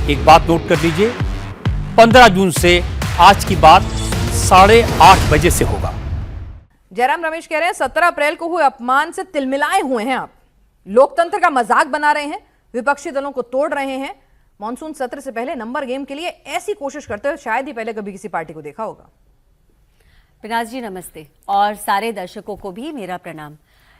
एक बात नोट कर लीजिए, 15 जून से आज की बात 8:30 बजे से होगा। जयराम रमेश कह रहे हैं 17 अप्रैल को हुए अपमान से तिलमिलाए हुए हैं आप, लोकतंत्र का मजाक बना रहे हैं, विपक्षी दलों को तोड़ रहे हैं। मॉनसून सत्र से पहले नंबर गेम के लिए ऐसी कोशिश करते हुए शायद ही पहले कभी किसी पार्टी को देखा होगा। पिनाज जी नमस्ते, और सारे दर्शकों को भी मेरा प्रणाम।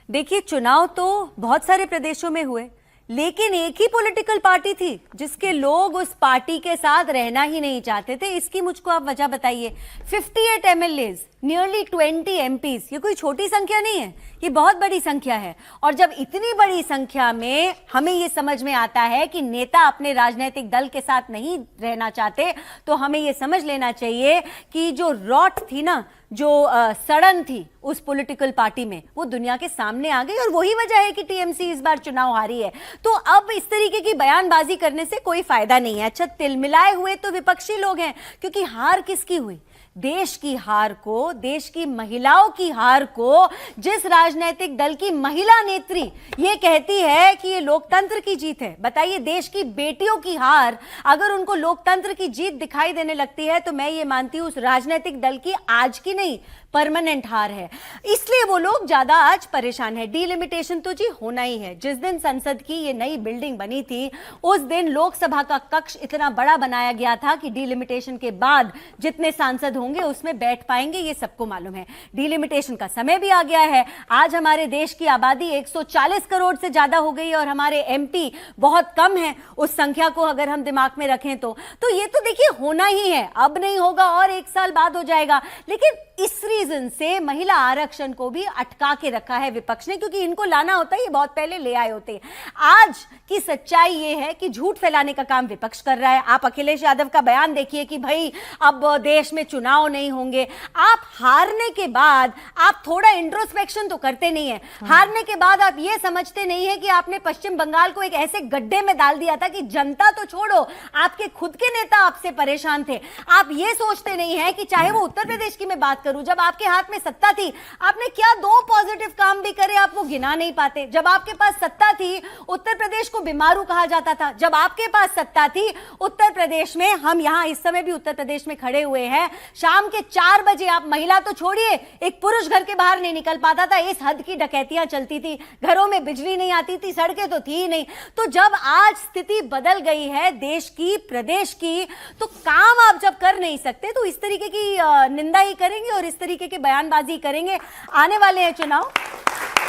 देखिए, चुनाव तो बहुत सारे प्रदेशों में हुए, लेकिन एक ही पॉलिटिकल पार्टी थी जिसके लोग उस पार्टी के साथ रहना ही नहीं चाहते थे। इसकी मुझको आप वजह बताइए। 58 MLAs, नियरली 20 MPs, ये कोई छोटी संख्या नहीं है, ये बहुत बड़ी संख्या है। और जब इतनी बड़ी संख्या में हमें ये समझ में आता है कि नेता अपने राजनीतिक दल के साथ नहीं रहना चाहते, तो हमें ये समझ लेना चाहिए कि जो रॉट थी ना, जो सड़न थी उस पॉलिटिकल पार्टी में, वो दुनिया के सामने आ गई। और वही वजह है कि टीएमसी इस बार चुनाव हारी है। तो अब इस तरीके की बयानबाजी करने से कोई फायदा नहीं है। अच्छा, तिलमिलाए हुए तो विपक्षी लोग हैं, क्योंकि हार किसकी हुई? देश की हार को, देश की महिलाओं की हार को, जिस राजनीतिक दल की महिला नेत्री ये कहती है कि ये लोकतंत्र की जीत है। बताइए, देश की बेटियों की हार अगर उनको लोकतंत्र की जीत दिखाई देने लगती है, तो मैं ये मानती हूं उस राजनीतिक दल की आज की नहीं, परमानेंट हार है। इसलिए वो लोग ज्यादा आज परेशान है। डीलिमिटेशन तो जी होना ही है। जिस दिन संसद की ये नई बिल्डिंग बनी थी, उस दिन लोकसभा का कक्ष इतना बड़ा बनाया गया था कि डीलिमिटेशन के बाद जितने सांसद होंगे उसमें बैठ पाएंगे, ये सबको मालूम है। डीलिमिटेशन का समय भी आ गया है। आज हमारे देश की आबादी 140 करोड़ से ज्यादा हो गई और हमारे एमपी बहुत कम है उस संख्या को अगर हम दिमाग में रखें तो ये तो देखिए होना ही है। अब नहीं होगा और 1 साल बाद हो जाएगा। लेकिन इस रीजन से महिला आरक्षण को भी अटका के रखा है विपक्ष ने, क्योंकि इनको लाना होता है, ये बहुत पहले ले आए होते। आज की सच्चाई ये है कि झूठ फैलाने का काम विपक्ष कर रहा है। आप अखिलेश यादव का बयान देखिए कि भाई अब देश में चुनाव नहीं होंगे। आप हारने के बाद आप थोड़ा इंट्रोस्पेक्शन तो करते नहीं है। हारने के बाद आप ये समझते नहीं है कि आपने पश्चिम बंगाल को एक ऐसे गड्ढे में डाल दिया था कि जनता तो छोड़ो, आपके खुद के नेता आपसे परेशान थे। आप ये सोचते नहीं है कि चाहे वो उत्तर प्रदेश की मैं बात करूं, जब आपके हाथ में सत्ता थी आपने क्या 2 पॉजिटिव काम भी करे, आप वो गिना नहीं पाते। जब आपके पास सत्ता थी, उत्तर प्रदेश को बीमारू कहा जाता था। जब आपके पास सत्ता थी, उत्तर प्रदेश में, हम यहां इस समय भी उत्तर प्रदेश में खड़े हुए हैं, शाम के 4 बजे आप महिला तो छोड़िए, एक पुरुष घर के बाहर नहीं निकल पाता था। इस हद की डकैतियां चलती थी, घरों में बिजली नहीं आती थी, सड़कें तो थी ही नहीं। तो जब आज स्थिति बदल गई है देश की, प्रदेश की, तो काम आप जब कर नहीं सकते तो इस तरीके की निंदा ही करेंगे और इस तरीके के बयानबाजी करेंगे। आने वाले हैं चुनाव,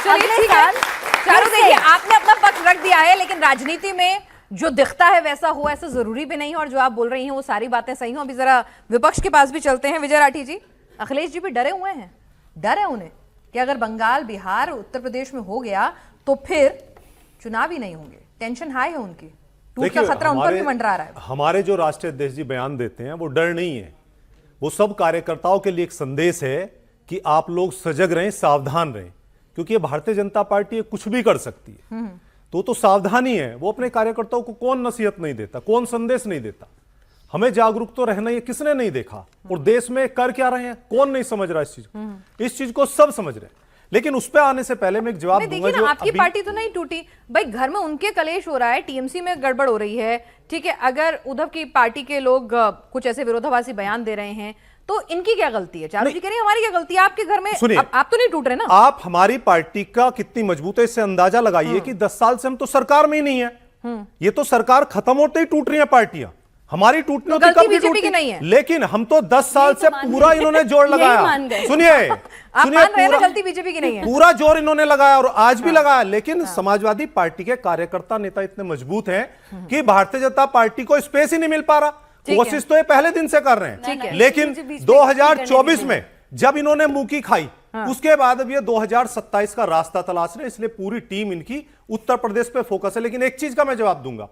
अगले साल। चारों देखिए, आपने अपना पक्ष रख दिया है, लेकिन राजनीति में जो दिखता है वैसा हो ऐसा जरूरी भी नहीं है। और जो आप बोल रही हैं वो सारी बातें सही हो। अभी जरा विपक्ष के पास भी चलते हैं। विजय राठी जी, अखिलेश जी भी डरे हुए हैं, डर है उन्हें कि अगर बंगाल, बिहार, उत्तर प्रदेश में हो गया तो फिर चुनाव ही नहीं होंगे। टेंशन हाई है उनकी, टूट का खतरा उन पर भी मंडरा रहा है। हमारे जो राष्ट्रीय अध्यक्ष जी बयान देते हैं वो डर नहीं है, वो सब कार्यकर्ताओं के लिए एक संदेश है कि आप लोग सजग रहें, सावधान रहें, क्योंकि ये भारतीय जनता पार्टी कुछ भी कर सकती है। तो सावधानी है। वो अपने कार्यकर्ताओं को कौन नसीहत नहीं देता, कौन संदेश नहीं देता। हमें जागरूक तो रहना, ये किसने नहीं देखा। और देश में कर क्या रहे हैं, कौन नहीं समझ रहा इस चीज को। इस चीज को सब समझ रहे हैं। लेकिन उस पर आने से पहले मैं एक जवाब दूंगा। देखिए ना, आपकी पार्टी तो नहीं टूटी भाई, घर में उनके कलेश हो रहा है, टीएमसी में गड़बड़ हो रही है, ठीक है। अगर उद्धव की पार्टी के लोग कुछ ऐसे विरोधाभासी बयान दे रहे हैं तो इनकी क्या गलती है? चारों जी कह रही है हमारी क्या गलती है? आपके घर में सुनिए, आप तो नहीं टूट रहे ना। आप हमारी पार्टी का कितनी मजबूत है इससे अंदाजा लगाइए कि 10 साल से हम तो सरकार में ही नहीं है। ये तो सरकार खत्म होते ही टूट रही है पार्टियां। हमारी टूटने तो गलती बीजेपी की नहीं है, लेकिन हम तो 10 साल से पूरा इन्होंने जोर लगाया। सुनिए, गलती बीजेपी की नहीं है, पूरा जोर इन्होंने लगाया और आज भी लगाया। लेकिन समाजवादी पार्टी के कार्यकर्ता, नेता इतने मजबूत हैं कि भारतीय जनता पार्टी को स्पेस ही नहीं मिल पा रहा। कोशिश तो ये पहले दिन से कर रहे हैं, लेकिन 2024 में जब इन्होंने मुंह की खाई, उसके बाद अब ये 2027 का रास्ता तलाश रहे। इसलिए पूरी टीम इनकी उत्तर प्रदेश पे फोकस है। लेकिन एक चीज का मैं जवाब दूंगा।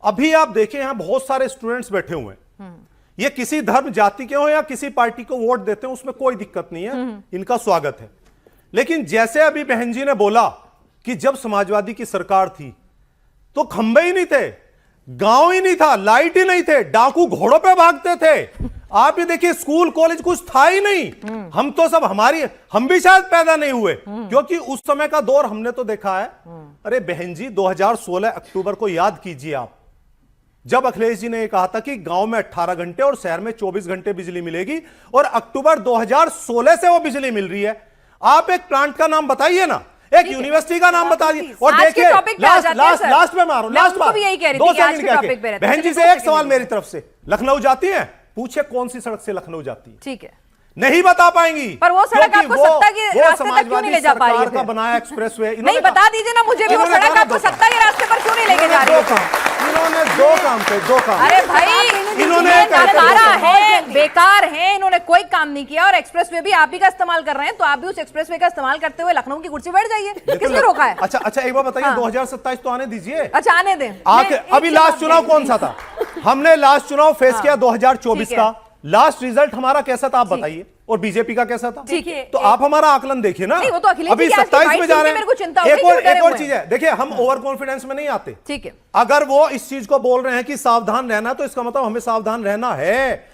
अभी आप देखें, यहां बहुत सारे स्टूडेंट्स बैठे हुए हैं, ये किसी धर्म जाति के हो या किसी पार्टी को वोट देते हैं, उसमें कोई दिक्कत नहीं है, इनका स्वागत है। लेकिन जैसे अभी बहन जी ने बोला कि जब समाजवादी की सरकार थी तो खंबे ही नहीं थे, गांव ही नहीं था, लाइट ही नहीं थे, डाकू घोड़ों पे भागते थे। आप ये देखिए, स्कूल कॉलेज कुछ था ही नहीं। हम तो सब हम भी शायद पैदा नहीं हुए, क्योंकि उस समय का दौर हमने तो देखा है। अरे बहन जी, 2016 अक्टूबर को याद कीजिए आप, जब अखिलेश जी ने कहा था कि गांव में 18 घंटे और शहर में 24 घंटे बिजली मिलेगी, और अक्टूबर 2016 से वो बिजली मिल रही है। आप एक प्लांट का नाम बताइए ना, एक यूनिवर्सिटी का नाम बता दीजिए। और आज के देखिए टॉपिक पे आ जाते हैं, सर। लास्ट में मारो, मैं लास्ट उनको बात भी यही कह रही थी 2 कि आज सेकंड के कह टॉपिक पे के रहते हैं। बहन जी चलिए, से 2 एक सवाल सेकंड मेरी तरफ से, लखनऊ जाती है, पूछे कौन सी सड़क से लखनऊ जाती है, ठीक है, नहीं बता पाएंगी। पर वो सड़क क्योंकि आपको सत्ता के वो रास्ते तक क्यों नहीं ले जा पा रही है सरकार का फिर? बनाया एक्सप्रेसवे। नहीं बता दीजिए ना मुझे भी, वो सड़क आपको सत्ता के रास्ते पर क्यों नहीं लेके जा रही है? इन्होंने दो काम पे, दो काम। अरे भाई, इन्होंने ये क्या किया? नकारा है, बेकार है, इन्होंने कोई काम नहीं किया, और एक्सप्रेसवे भी आप ही का इस्तेमाल कर रहे हैं, तो आप भी उस एक्सप्रेसवे का इस्तेमाल करते हुए लखनऊ की कुर्सी बैठ जाइए। किसने रोका है? अच्छा अच्छा, एक बार बताइए, हाँ। 2027 तो आने दीजिए। अच्छा, आने दें। अभी लास्ट चुनाव कौन सा था? हमने लास्ट चुनाव फेस किया 2024 का। लास्ट रिजल्ट हमारा कैसा था आप बताइए, और बीजेपी का कैसा था? ठीक है। तो आप हमारा आकलन देखिए ना। नहीं, वो तो अखिलेश अभी जी की आज की 27 में बाइट जा सुन के रहे मेरे को चिंता हैं। हो गई कि वो डरे एक और हुए चीज है, देखिए हम ओवर कॉन्फिडेंस में नहीं आते। ठीक है, अगर वो इस चीज को बोल रहे हैं कि सावधान रहना, तो इसका मतलब हमें सावधान रहना है।